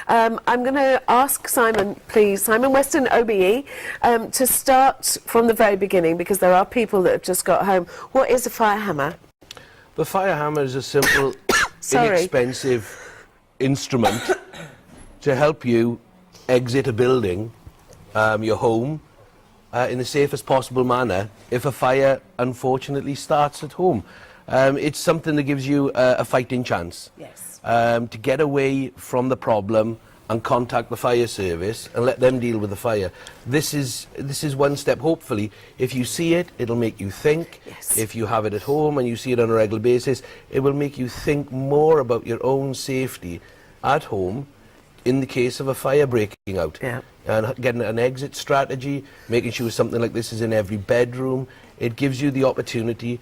I'm going to ask Simon, please, Simon Weston, OBE, to start from the very beginning, because there are people that have just got home. What is a Firehammer? The Firehammer is a simple, inexpensive instrument to help you exit a building, your home, in the safest possible manner if a fire unfortunately starts at home. It's something that gives you a fighting chance. Yes. To get away from the problem and contact the fire service and let them deal with the fire. This is one step. Hopefully, if you see it, it'll make you think. Yes. If you have it at home and you see it on a regular basis, it will make you think more about your own safety at home in the case of a fire breaking out. Yeah. And getting an exit strategy, making sure something like this is in every bedroom. It gives you the opportunity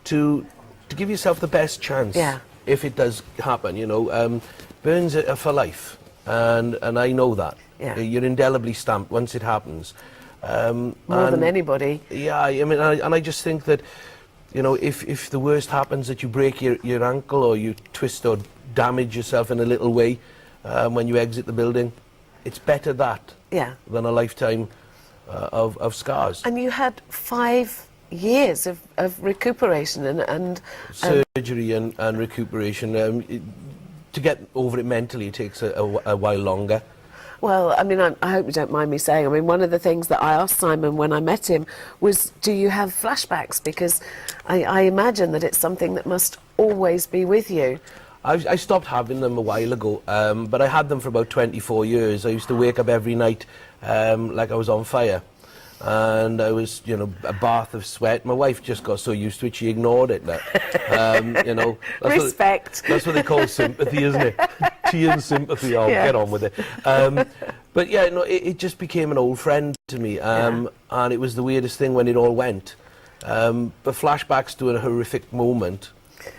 to give yourself the best chance. Yeah. If it does happen, you know. Burns are for life. And I know that. Yeah. You're indelibly stamped once it happens. More than anybody. Yeah, I mean, I just think that, you know, if the worst happens, that you break your ankle or you twist or damage yourself in a little way when you exit the building, it's better that than a lifetime of scars. And you had 5 years of recuperation and surgery and recuperation. To get over it mentally, it takes a while longer. Well, I mean, I hope you don't mind me saying, I mean, one of the things that I asked Simon when I met him was, do you have flashbacks? Because I imagine that it's something that must always be with you. I stopped having them a while ago, but I had them for about 24 years. I used to wake up every night like I was on fire. And I was, you know, a bath of sweat. My wife just got so used to it, she ignored it. You know, respect. That's what they call sympathy, isn't it? Tea and sympathy. I'll get on with it. But yeah, no, it just became an old friend to me, and it was the weirdest thing when it all went. But flashbacks to a horrific moment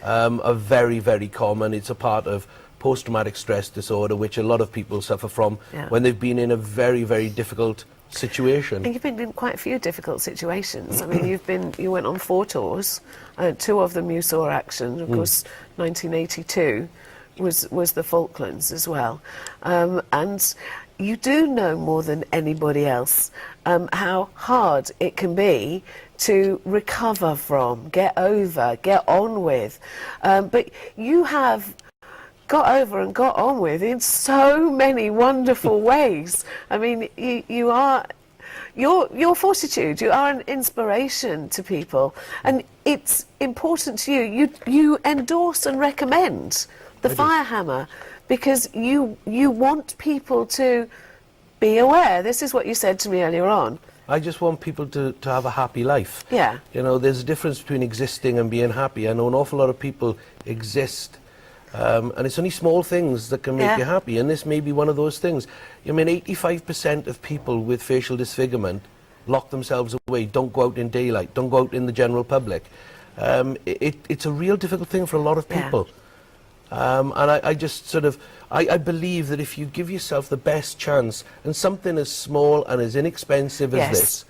are very, very common. It's a part of post-traumatic stress disorder, which a lot of people suffer from when they've been in a very, very difficult situation. And you've been in quite a few difficult situations. I mean, you went on 4 tours. 2 of them you saw action. Of course, 1982 was the Falklands as well. And you do know more than anybody else how hard it can be to recover from, get over, get on with. But you have got over and got on with in so many wonderful ways. I mean, your fortitude, you are an inspiration to people, and it's important to you. You endorse and recommend the Firehammer because you want people to be aware. This is what you said to me earlier on. I just want people to have a happy life. Yeah. You know, there's a difference between existing and being happy. I know an awful lot of people exist, and it's only small things that can make you happy, and this may be one of those things. I mean, 85% of people with facial disfigurement lock themselves away, don't go out in daylight, don't go out in the general public. It's a real difficult thing for a lot of people. And I just sort of, I believe that if you give yourself the best chance, and something as small and as inexpensive as this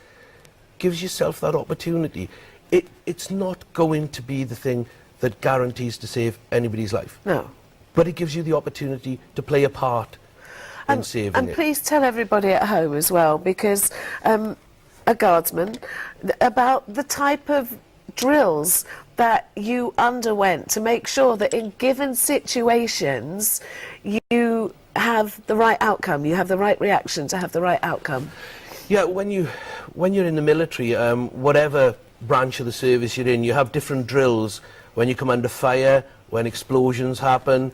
gives yourself that opportunity, it's not going to be the thing that guarantees to save anybody's life. No. But it gives you the opportunity to play a part in saving it. And please tell everybody at home as well, because a guardsman, about the type of drills that you underwent to make sure that in given situations you have the right outcome, you have the right reaction to have the right outcome. Yeah, when you're in the military, whatever branch of the service you're in, you have different drills. When you come under fire, when explosions happen,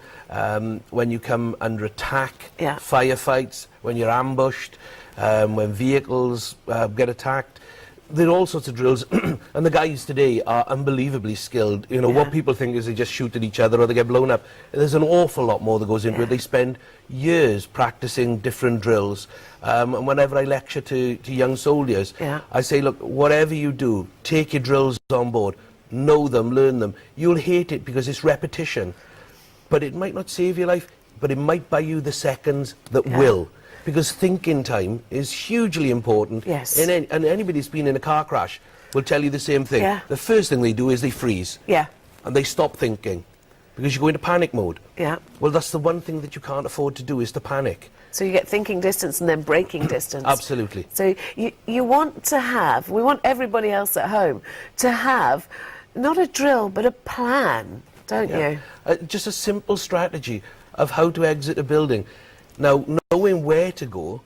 when you come under attack, firefights, when you're ambushed, when vehicles get attacked. There are all sorts of drills, and the guys today are unbelievably skilled. You know, what people think is they just shoot at each other or they get blown up. There's an awful lot more that goes into it. They spend years practicing different drills. And whenever I lecture to young soldiers, I say, look, whatever you do, take your drills on board. Know them, learn them. You'll hate it because it's repetition. But it might not save your life, but it might buy you the seconds that will. Because thinking time is hugely important. Yes. And anybody who's been in a car crash will tell you the same thing. The first thing they do is they freeze. And they stop thinking. because you go into panic mode. Yeah. Well, that's the one thing that you can't afford to do, is to panic. So you get thinking distance and then breaking distance. Absolutely. So you want to have, we want everybody else at home to have not a drill but a plan, don't you? Just a simple strategy of how to exit a building. Now, knowing where to go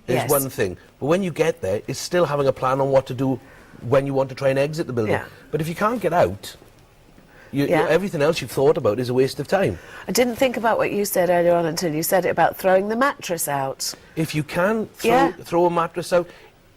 is one thing, but when you get there, it's still having a plan on what to do when you want to try and exit the building. Yeah. But if you can't get out, everything else you've thought about is a waste of time. I didn't think about what you said earlier on until you said it about throwing the mattress out. If you can throw a mattress out,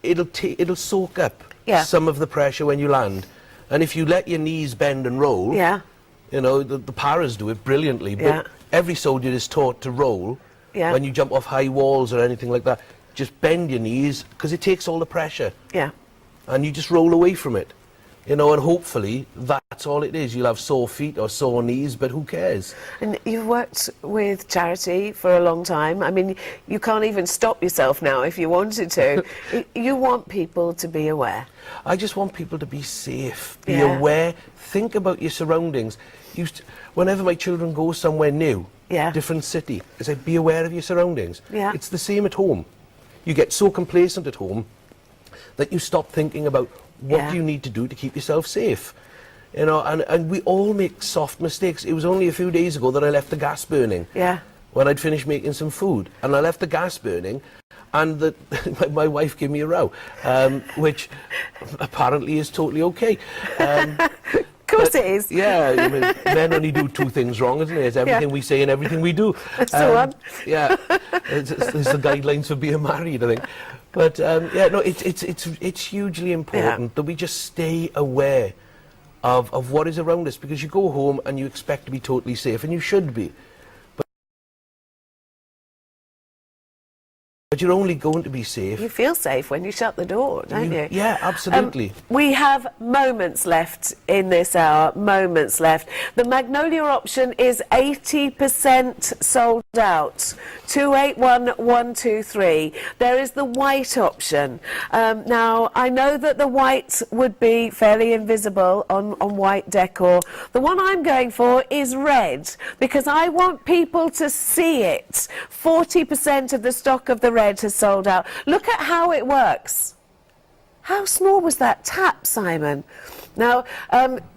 it'll soak up some of the pressure when you land. And if you let your knees bend and roll, you know, the paras do it brilliantly, but every soldier is taught to roll when you jump off high walls or anything like that. Just bend your knees, because it takes all the pressure. Yeah. And you just roll away from it. You know, and hopefully that's all it is. You'll have sore feet or sore knees, but who cares? And you've worked with charity for a long time. I mean, you can't even stop yourself now if you wanted to. You want people to be aware. I just want people to be safe, be aware, think about your surroundings. Whenever my children go somewhere new, different city, I say, be aware of your surroundings. Yeah. It's the same at home. You get so complacent at home that you stop thinking about what do you need to do to keep yourself safe. You know, and we all make soft mistakes. It was only a few days ago that I left the gas burning. Yeah. When I'd finished making some food. And I left the gas burning, and my wife gave me a row, which apparently is totally okay. Of course it is. Yeah, I mean, men only do two things wrong, isn't it? It's everything we say and everything we do. That's the one. Yeah, it's the guidelines for being married, I think. But no, it's hugely important that we just stay aware of what is around us, because you go home and you expect to be totally safe, and you should be. But you're only going to be safe. You feel safe when you shut the door, don't you? Yeah, absolutely. We have moments left in this hour, moments left. The Magnolia option is 80% sold out. 281123. There is the white option. Now, I know that the white would be fairly invisible on white decor. The one I'm going for is red, because I want people to see it. 40% of the stock of the red has sold out. Look at how it works. How small was that tap, Simon? Now,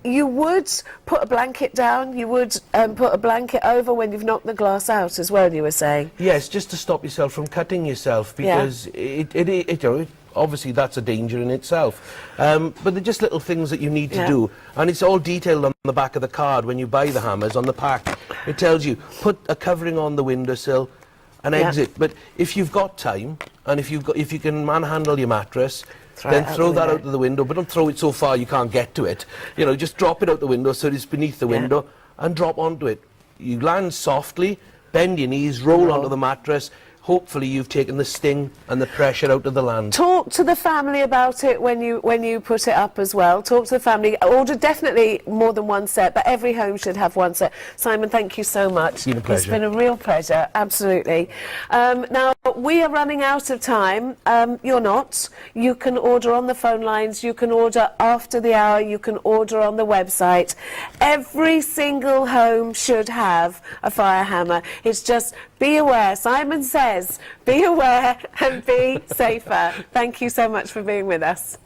you would put a blanket down, you would put a blanket over when you've knocked the glass out as well, you were saying? Yes, just to stop yourself from cutting yourself, because obviously that's a danger in itself. But they're just little things that you need to do. And it's all detailed on the back of the card when you buy the hammers, on the pack. It tells you, put a covering on the windowsill and exit. But if you've got time, and if you can manhandle your mattress, then throw that out of the window, but don't throw it so far you can't get to it. You know, just drop it out the window so it's beneath the window and drop onto it. You land softly, bend your knees, roll onto the mattress. Hopefully you've taken the sting and the pressure out of the land. Talk to the family about it when you put it up as well. Talk to the family. Order definitely more than one set, but every home should have one set. Simon, thank you so much. It's been a pleasure. It's been a real pleasure, absolutely. Now, we are running out of time. You're not. You can order on the phone lines. You can order after the hour. You can order on the website. Every single home should have a fire hammer. It's just be aware. Simon says, be aware and be safer. Thank you so much for being with us.